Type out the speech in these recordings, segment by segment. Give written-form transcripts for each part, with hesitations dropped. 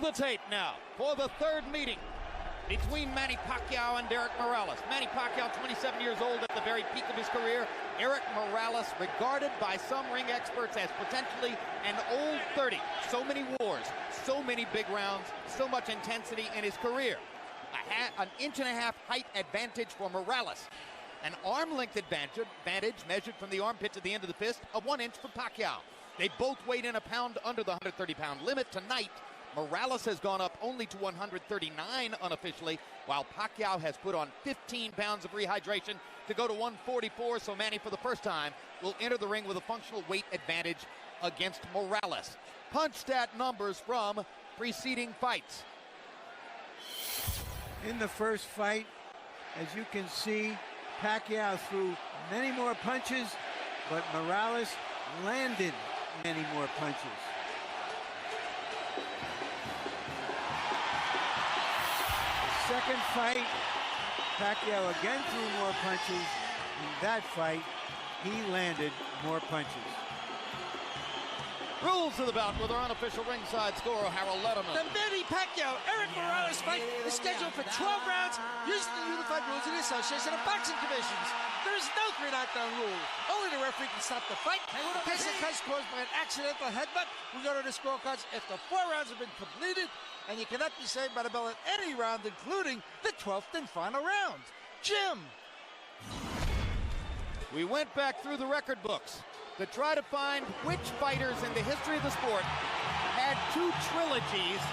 Roll the tape now for the third meeting between Manny Pacquiao and Eric Morales. Manny Pacquiao, 27 years old at the very peak of his career. Eric Morales, regarded by some ring experts as potentially an old 30. So many wars, so many big rounds, so much intensity in his career. An inch-and-a-half height advantage for Morales. An arm length advantage measured from the armpit to the end of the fist of 1 inch for Pacquiao. They both weighed in a pound under the 130-pound limit. Tonight, Morales has gone up only to 139 unofficially, while Pacquiao has put on 15 pounds of rehydration to go to 144. So Manny, for the first time, will enter the ring with a functional weight advantage against Morales. Punch stat numbers from preceding fights. In the first fight, as you can see, Pacquiao threw many more punches, but Morales landed many more punches. The second fight, Pacquiao again threw more punches. In that fight, he landed more punches. Rules of the bout with our unofficial ringside scorer, Harold Letterman. The Manny Pacquiao-Eric Morales fight is scheduled for 12 rounds using the unified rules of the Association of Boxing Commissions. There is no 3 knockdown rule. Only the referee can stop the fight. In case of cuts caused by an accidental headbutt, we go to the scorecards after 4 rounds have been completed, and you cannot be saved by the bell at any round, including the 12th and final round. Jim. We went back through the record books to try to find which fighters in the history of the sport had 2 trilogies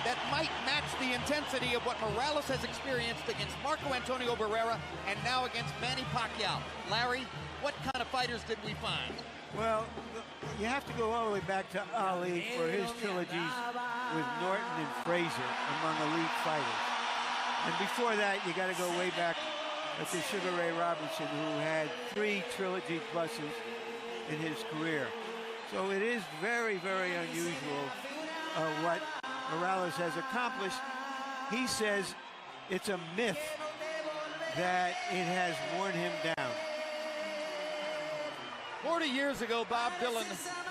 that might match the intensity of what Morales has experienced against Marco Antonio Barrera and now against Manny Pacquiao. Larry, what kind of fighters did we find? Well, you have to go all the way back to Ali for his trilogies with Norton and Frazier among elite fighters. And before that, you got to go way back to Sugar Ray Robinson, who had 3 trilogy pluses in his career. So it is very, very unusual what Morales has accomplished. He says it's a myth that it has worn him down. 40 years ago, Bob Dylan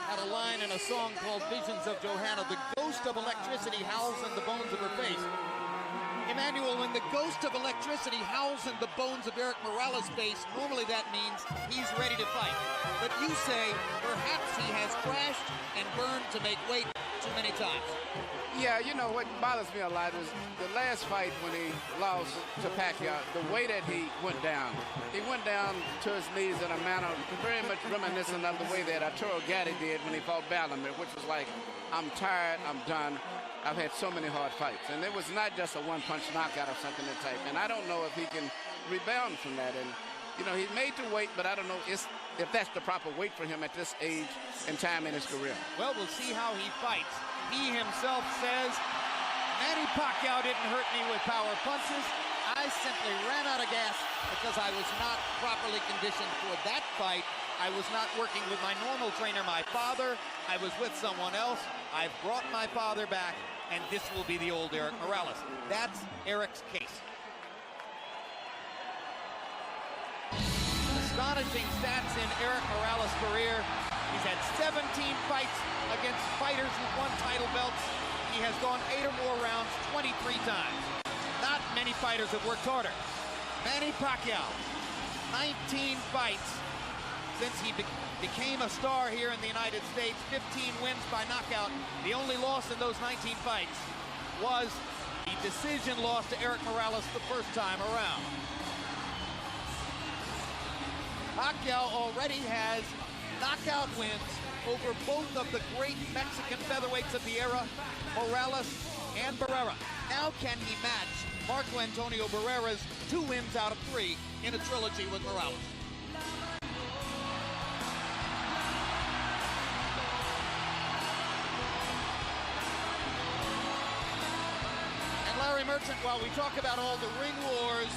had a line in a song called Visions of Johanna. The ghost of electricity howls in the bones of her face. Emmanuel, when the ghost of electricity howls in the bones of Eric Morales' face, normally that means he's ready to fight. But you say perhaps he has crashed and burned to make weight too many times. Yeah, you know what bothers me a lot is the last fight when he lost to Pacquiao, the way that he went down. He went down to his knees in a manner very much reminiscent of the way that Arturo Gatti did when he fought Bellarmine, which was like, I'm tired, I'm done. I've had so many hard fights. And it was not just a one-punch knockout or something that type. And I don't know if he can rebound from that. And, you know, he's made to wait, but I don't know if that's the proper weight for him at this age and time in his career. Well, we'll see how he fights. He himself says, Manny Pacquiao didn't hurt me with power punches. I simply ran out of gas because I was not properly conditioned for that fight. I was not working with my normal trainer, my father. I was with someone else. I've brought my father back, and this will be the old Eric Morales. That's Eric's case. Astonishing stats in Eric Morales' career. He's had 17 fights against fighters who've won title belts. He has gone 8 or more rounds 23 times. Not many fighters have worked harder. Manny Pacquiao, 19 fights since he became a star here in the United States. 15 wins by knockout. The only loss in those 19 fights was the decision loss to Eric Morales the first time around. Pacquiao already has knockout wins over both of the great Mexican featherweights of the era, Morales and Barrera. Now can he match Marco Antonio Barrera's 2 wins out of 3 in a trilogy with Morales? And Larry Merchant, while we talk about all the ring wars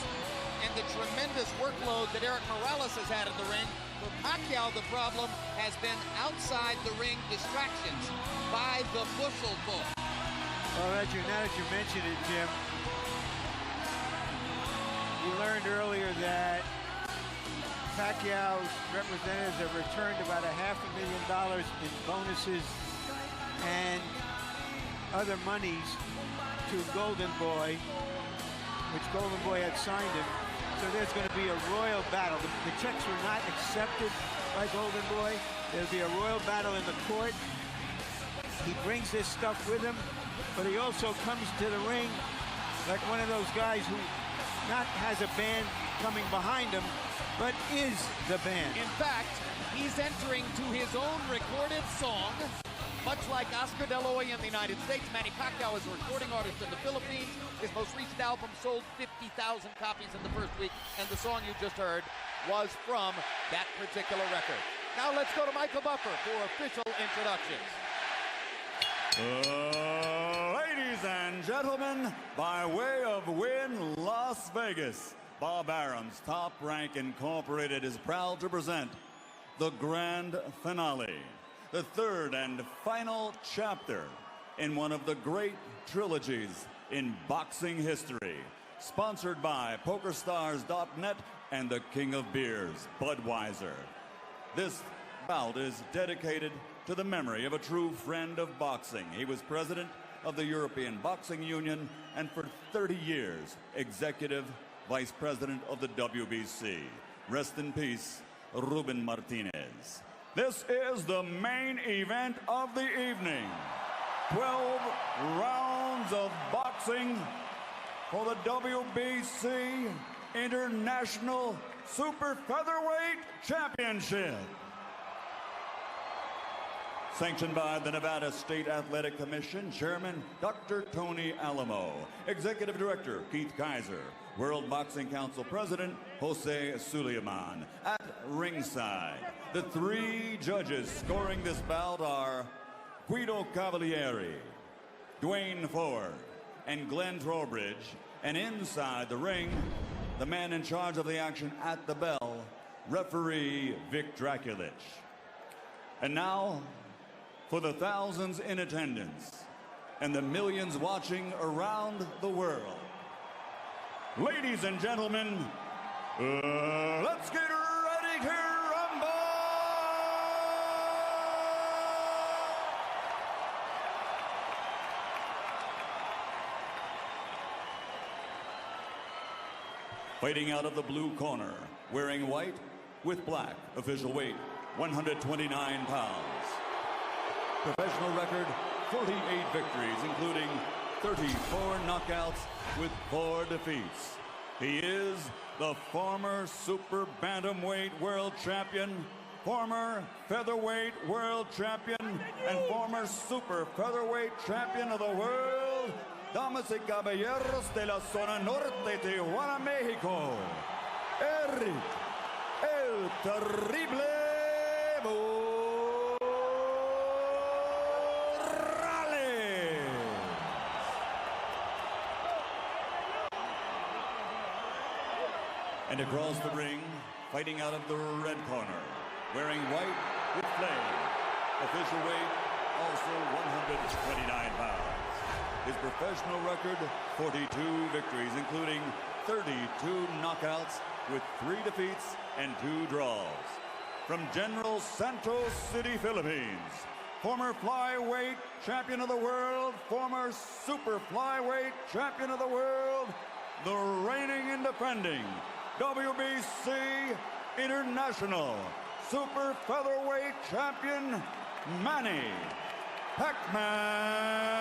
and the tremendous workload that Eric Morales has had in the ring, for Pacquiao, the problem has been outside the ring distractions by the bushel bull. Well, now that you mentioned it, Jim, we learned earlier that Pacquiao's representatives have returned about $500,000 in bonuses, and other monies to Golden Boy, which Golden Boy had signed him. So there's going to be a royal battle. The checks were not accepted by Golden Boy. There'll be a royal battle in the court. He brings this stuff with him, but he also comes to the ring like one of those guys who not has a band coming behind him, but is the band. In fact, he's entering to his own recorded song, much like Oscar De La Hoya in the United States. Manny Pacquiao is a recording artist in the Philippines. His most recent album sold 50,000 copies in the first week, and the song you just heard was from that particular record. Now let's go to Michael Buffer for official introductions. Ladies and gentlemen, by way of Wynn, Las Vegas, Bob Arum's Top Rank Incorporated is proud to present the grand finale, the third and final chapter in one of the great trilogies in boxing history, sponsored by PokerStars.net and the King of Beers, Budweiser. This bout is dedicated to the memory of a true friend of boxing. He was president of the European Boxing Union and for 30 years, executive vice president of the WBC. Rest in peace, Ruben Martinez. This is the main event of the evening. 12 rounds of boxing for the WBC International Super Featherweight Championship. Sanctioned by the Nevada State Athletic Commission, Chairman Dr. Tony Alamo, Executive Director Keith Kaiser, World Boxing Council President Jose Suleiman. At ringside, the three judges scoring this bout are Guido Cavalieri, Dwayne Ford, and Glenn Trowbridge. And inside the ring, the man in charge of the action at the bell, referee Vic Draculich. And now, for the thousands in attendance and the millions watching around the world, ladies and gentlemen, let's get ready to rumble! Fighting out of the blue corner, wearing white with black, official weight 129 pounds. Professional record, 48 victories, including 34 knockouts with 4 defeats. He is the former super bantamweight world champion, former featherweight world champion, and former super featherweight champion of the world, damas y caballeros de la zona norte, Tijuana, Mexico, Eric El Terrible And across the ring, fighting out of the red corner, wearing white with flame, official weight also 129 pounds. His professional record, 42 victories, including 32 knockouts with 3 defeats and 2 draws. From General Santos City, Philippines, former flyweight champion of the world, former super flyweight champion of the world, the reigning and defending WBC International Super Featherweight Champion, Manny Pacquiao.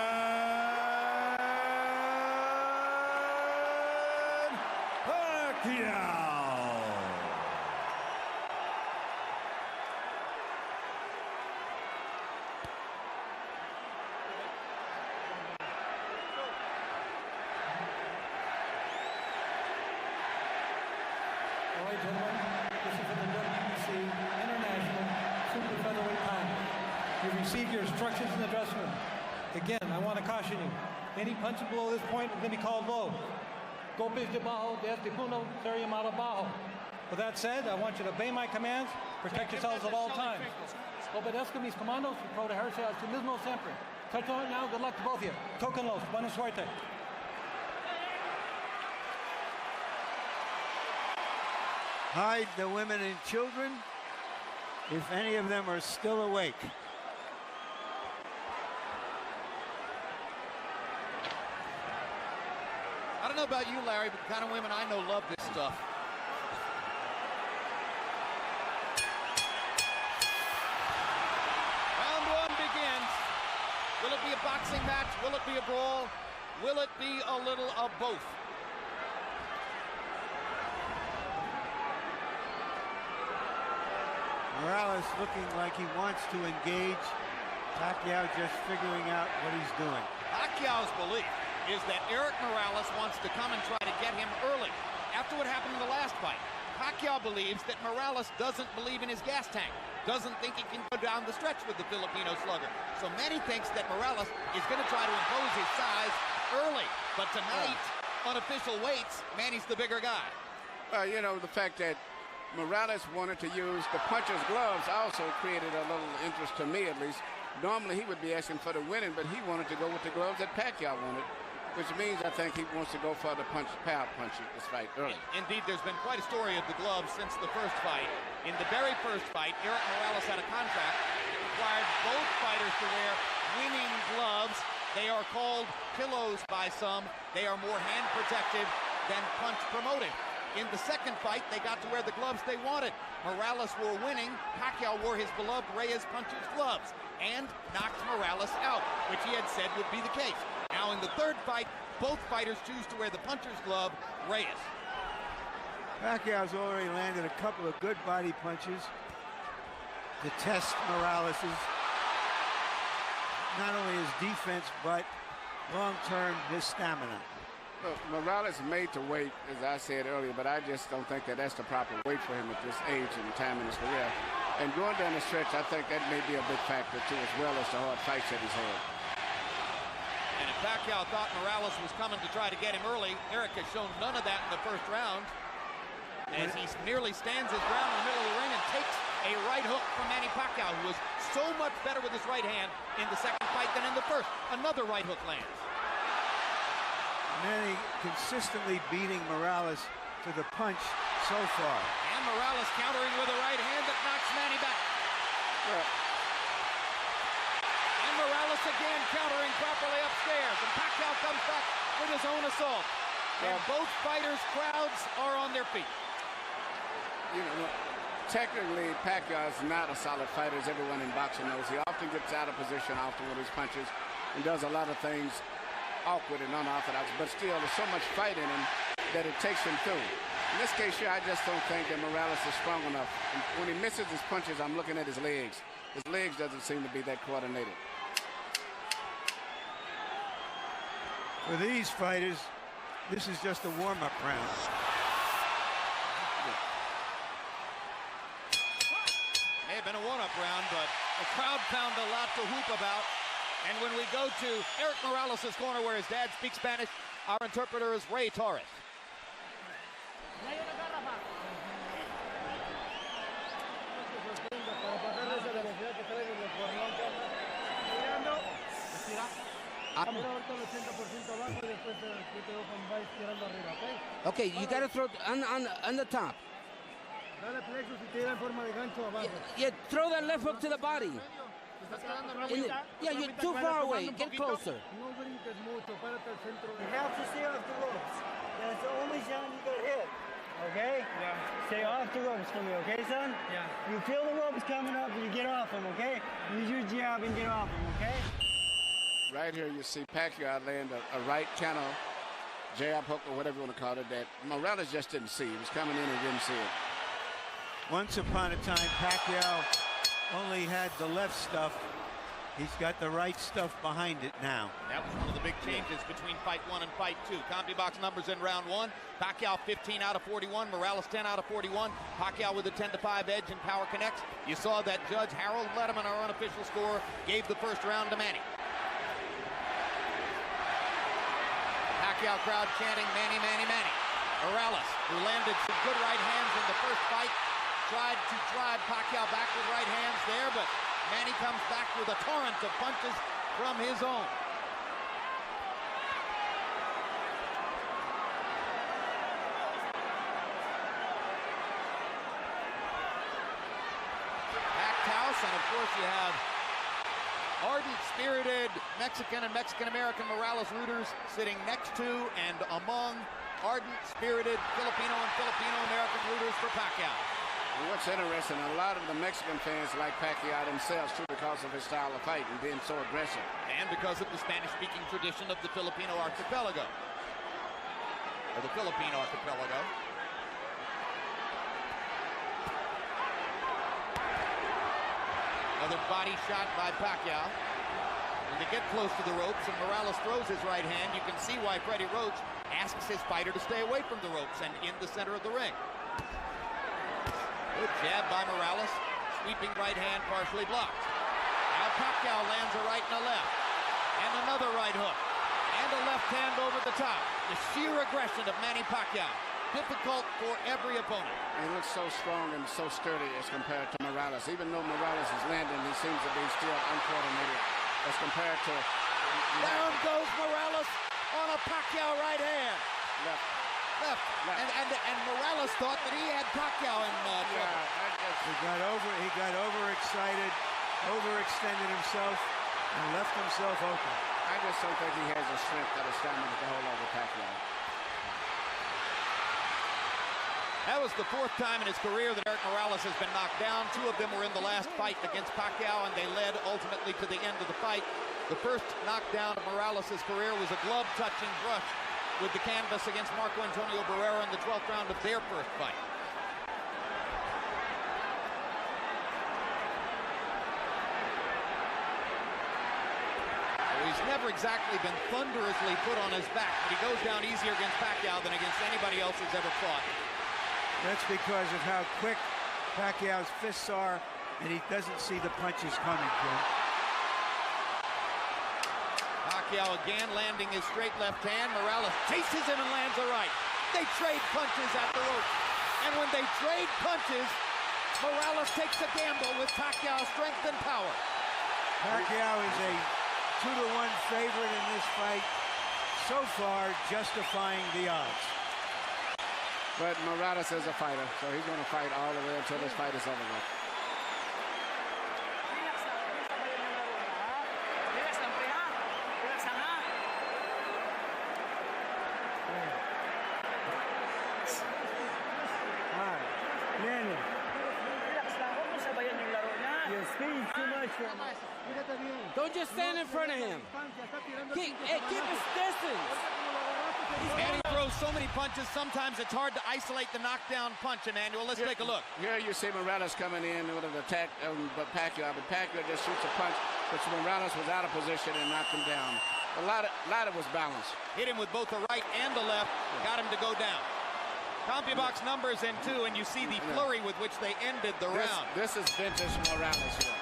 All right, gentlemen, this is for the WBC International Super Featherweight Title. You've received your instructions in the dressing room. Again, I want to caution you. Any punch below this point is going to be called low. Golpes debajo de este punto será llamado bajo. With that said, I want you to obey my commands. Protect yourselves at all times. Obedezca mis comandos y protegerse a sí mismo siempre. Touch on it now. Good luck to both of you. Tóquenlos. Buena suerte. Hide the women and children, if any of them are still awake. about you, Larry, but the kind of women I know love this stuff. Round one begins. Will it be a boxing match? Will it be a brawl? Will it be a little of both? Morales looking like he wants to engage. Pacquiao just figuring out what he's doing. Pacquiao's belief is that Eric Morales wants to come and try to get him early. After what happened in the last fight, Pacquiao believes that Morales doesn't believe in his gas tank, doesn't think he can go down the stretch with the Filipino slugger. So Manny thinks that Morales is going to try to impose his size early. But tonight, unofficial weights, Manny's the bigger guy. You know, the fact that Morales wanted to use the puncher's gloves also created a little interest to me, at least. Normally, he would be asking for the winning, but he wanted to go with the gloves that Pacquiao wanted, which means I think he wants to go for the power punch this fight early. Indeed, there's been quite a story of the gloves since the first fight. In the very first fight, Eric Morales had a contract that required both fighters to wear winning gloves. They are called pillows by some. They are more hand protective than punch promoting. In the second fight, they got to wear the gloves they wanted. Morales wore winning. Pacquiao wore his beloved Reyes puncher's gloves and knocked Morales out, which he had said would be the case. Now in the third fight, both fighters choose to wear the puncher's glove, Reyes. Pacquiao's already landed a couple of good body punches to test Morales's, not only his defense, but long-term his stamina. Look, Morales made to wait, as I said earlier, but I just don't think that that's the proper weight for him at this age and time in his career. And going down the stretch, I think that may be a big factor, too, as well as the hard fights that he's had. And if Pacquiao thought Morales was coming to try to get him early, Eric has shown none of that in the first round, as he nearly stands his ground in the middle of the ring and takes a right hook from Manny Pacquiao, who was so much better with his right hand in the second fight than in the first. Another right hook lands. Manny consistently beating Morales to the punch so far. And Morales countering with a right hand that knocks Manny back. And Morales again countering properly upstairs. And Pacquiao comes back with his own assault. And both fighters' crowds are on their feet. You know, technically, Pacquiao is not a solid fighter, as everyone in boxing knows. He often gets out of position often with his punches and does a lot of things awkward and unorthodox, but still there's so much fight in him that it takes him through. In this case here, I just don't think that Morales is strong enough. And when he misses his punches, I'm looking at his legs. His legs doesn't seem to be that coordinated. For these fighters, this is just a warm-up round. May have been a one-up round, but the crowd found a lot to whoop about. And when we go to Eric Morales' corner where his dad speaks Spanish, our interpreter is Ray Torres. Okay, you gotta throw on the top. Yeah, throw that left hook to the body. Yeah, you're too far away. Get closer. You have to stay off the ropes. That's the only zone you got hit. Okay? Yeah. Stay off the ropes for me, okay, son? Yeah. You feel the ropes coming up and you get off them, okay? Use your jab and get off them, okay? Right here, you see Pacquiao land a right kind of jab hook or whatever you want to call it that Morales just didn't see. He was coming in and didn't see it. Once upon a time, Pacquiao only had the left stuff. He's got the right stuff behind it now. That was one of the big changes between fight one and fight two. CompuBox numbers in round one. Pacquiao 15 out of 41. Morales 10 out of 41. Pacquiao with a 10-5 edge in Power Connects. You saw that Judge Harold Letterman, our unofficial scorer, gave the first round to Manny. Pacquiao crowd chanting Manny, Manny, Manny. Morales, who landed some good right hands in the first fight, tried to drive Pacquiao back with right hands there, but Manny comes back with a torrent of punches from his own. Packed house, and of course you have Ardent, spirited Mexican and Mexican-American Morales rooters sitting next to and among ardent, spirited Filipino and Filipino-American rooters for Pacquiao. And what's interesting, a lot of the Mexican fans like Pacquiao themselves too because of his style of fight and being so aggressive. And because of the Spanish-speaking tradition of the Filipino archipelago. Or the Philippine archipelago. Another body shot by Pacquiao. When they get close to the ropes and Morales throws his right hand, you can see why Freddie Roach asks his fighter to stay away from the ropes and in the center of the ring. Good jab by Morales. Sweeping right hand partially blocked. Now Pacquiao lands a right and a left. And another right hook. And a left hand over the top. The sheer aggression of Manny Pacquiao. Difficult for every opponent. He looks so strong and so sturdy as compared to Morales. Even though Morales is landing, he seems to be still uncoordinated as compared to... Down goes Morales on a Pacquiao right hand. Left. And Morales thought that he had Pacquiao in trouble. He got overexcited, overextended himself, and left himself open. I just don't think he has the strength or the stamina to hold over Pacquiao. That was the fourth time in his career that Eric Morales has been knocked down. Two of them were in the last fight against Pacquiao, and they led ultimately to the end of the fight. The first knockdown of Morales' career was a glove-touching brush with the canvas against Marco Antonio Barrera in the 12th round of their first fight. Well, he's never exactly been thunderously put on his back, but he goes down easier against Pacquiao than against anybody else he's ever fought. That's because of how quick Pacquiao's fists are, and he doesn't see the punches coming, Jim. Pacquiao again landing his straight left hand. Morales chases him and lands a right. They trade punches at the rope. And when they trade punches, Morales takes a gamble with Pacquiao's strength and power. Pacquiao is a 2-1 favorite in this fight, so far justifying the odds. But Morales is a fighter, so he's going to fight all the way until this fight is over with. Don't just stand in front of him. Keep his distance. And he throws so many punches, sometimes it's hard to isolate the knockdown punch, Emmanuel. Let's take a look. Here you see Morales coming in with an attack, but Pacquiao just shoots a punch, but Morales was out of position and knocked him down. A lot of was balanced. Hit him with both the right and the left, got him to go down. CompuBox numbers in 2, and you see the flurry with which they ended the round. This is vintage Morales here.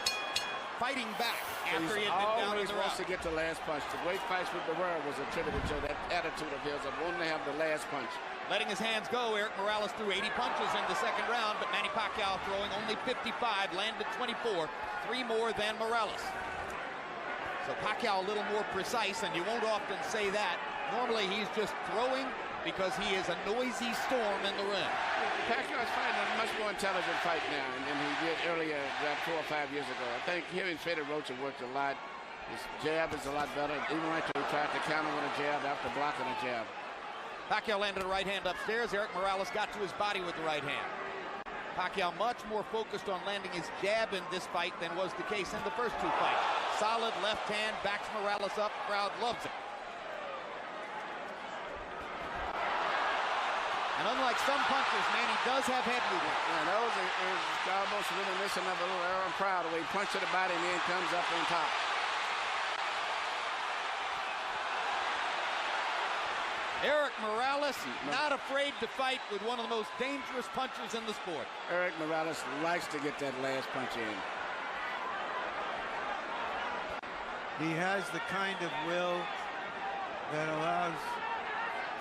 Fighting back after he had been down in the round. Wants to get the last punch. The great fights with the world was attributed to that attitude of his of wanting to have the last punch. Letting his hands go, Eric Morales threw 80 punches in the second round, but Manny Pacquiao throwing only 55, landed 24, 3 more than Morales. So Pacquiao a little more precise, and you won't often say that. Normally he's just throwing because he is a noisy storm in the ring. Pacquiao is fighting a much more intelligent fight now than he did earlier, about 4 or 5 years ago. I think him and Freddie Roach have worked a lot. His jab is a lot better. Even right there, he tried to counter with a jab after blocking a jab. Pacquiao landed a right hand upstairs. Eric Morales got to his body with the right hand. Pacquiao much more focused on landing his jab in this fight than was the case in the first 2 fights. Solid left hand, backs Morales up. Crowd loves it. And unlike some punchers, Manny does have head movement. Yeah, those is almost reminiscent of a little Aaron Proud, where he punches the body and then comes up on top. Eric Morales, not afraid to fight with one of the most dangerous punchers in the sport. Eric Morales likes to get that last punch in. He has the kind of will that allows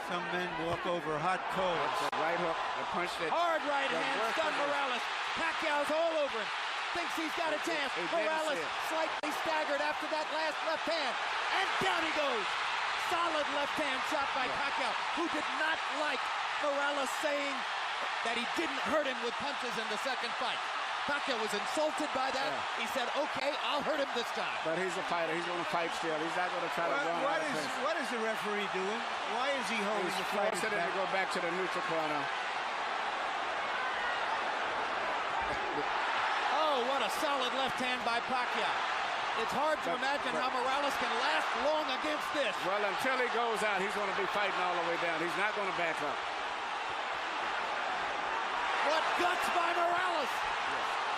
some men walk over hot coals. That's a right hook, a punch that... Hard right hand, stun Morales. Pacquiao's all over him. Thinks he's got a chance. Morales slightly staggered after that last left hand. And down he goes. Solid left hand shot by Pacquiao, who did not like Morales saying that he didn't hurt him with punches in the second fight. Pacquiao was insulted by that. Yeah. He said, okay, I'll hurt him this time. But he's a fighter. He's going to fight still. He's not going to try to run out of pace. What is the referee doing? Why is he holding the fight? He's forcing him to go back to the neutral corner. Oh, what a solid left hand by Pacquiao. It's hard to imagine how Morales can last long against this. Well, until he goes out, he's going to be fighting all the way down. He's not going to back up. What guts by Morales.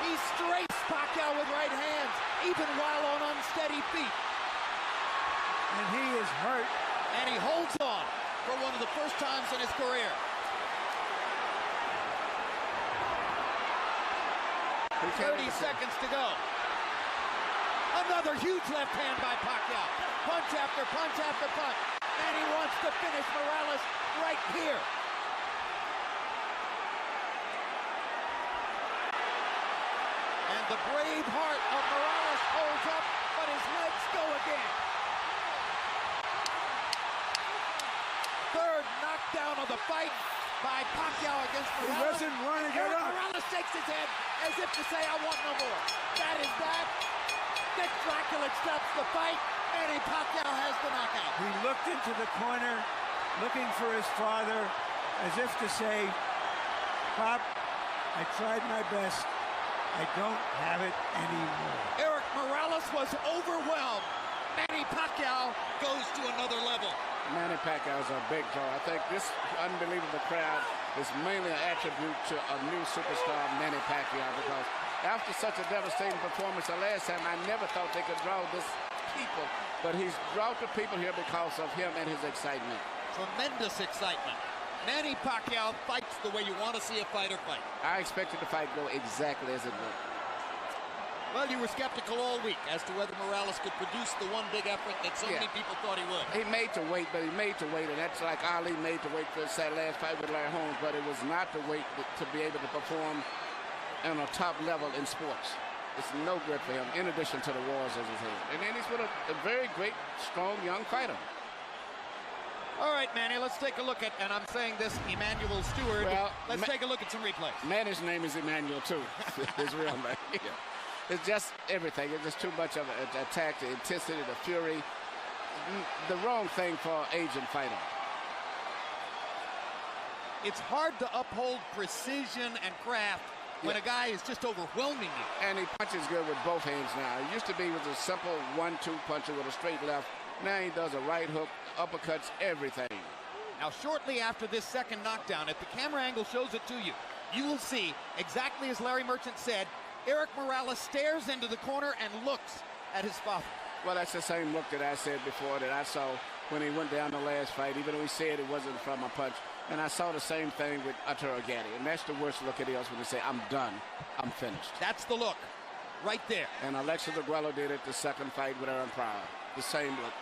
He strafes Pacquiao with right hands, even while on unsteady feet. And he is hurt. And he holds on for one of the first times in his career. 30 seconds to go. Another huge left hand by Pacquiao. Punch after punch after punch. And he wants to finish Morales right here. And the brave heart of Morales holds up, but his legs go again. Third knockdown of the fight by Pacquiao against Morales. He doesn't want to get up. Morales shakes his head as if to say, I want no more. That is that. Dick Dracula stops the fight. Manny Pacquiao has the knockout. He looked into the corner, looking for his father, as if to say, Pop, I tried my best. I don't have it anymore. Eric Morales was overwhelmed. Manny Pacquiao goes to another level. Manny Pacquiao is a big draw. I think this unbelievable crowd is mainly an attribute to a new superstar, Manny Pacquiao, because after such a devastating performance the last time, I never thought they could draw this people, but he's brought the people here because of him and his excitement. Tremendous excitement. Manny Pacquiao fights the way you want to see a fighter fight. I expected the fight to go exactly as it would. Well, you were skeptical all week as to whether Morales could produce the one big effort that so many people thought he would. He made to wait, but he made to wait, and that's like Ali made to wait for his last fight with Larry Holmes, but it was not to wait to be able to perform on a top level in sports. It's no good for him, in addition to the wars as he's had. And then he's with a very great, strong, young fighter. All right, Manny, let's take a look at, and I'm saying this, Emmanuel Stewart. Well, let's take a look at some replays. Manny's name is Emmanuel, too. His real name. Yeah. It's just everything. It's just too much of an attack, the intensity, the fury. The wrong thing for an aging fighter. It's hard to uphold precision and craft when a guy is just overwhelming you. And he punches good with both hands now. It used to be with a simple 1-2 puncher with a straight left. Now he does a right hook, uppercuts, everything. Now, shortly after this second knockdown, if the camera angle shows it to you, you will see, exactly as Larry Merchant said, Eric Morales stares into the corner and looks at his father. Well, that's the same look that I said before that I saw when he went down the last fight, even though he said it wasn't from a punch. And I saw the same thing with Arturo Gatti. And that's the worst look it is when they say, I'm done, I'm finished. That's the look, right there. And Alexis Arguello did it the second fight with Aaron Pryor. The same look.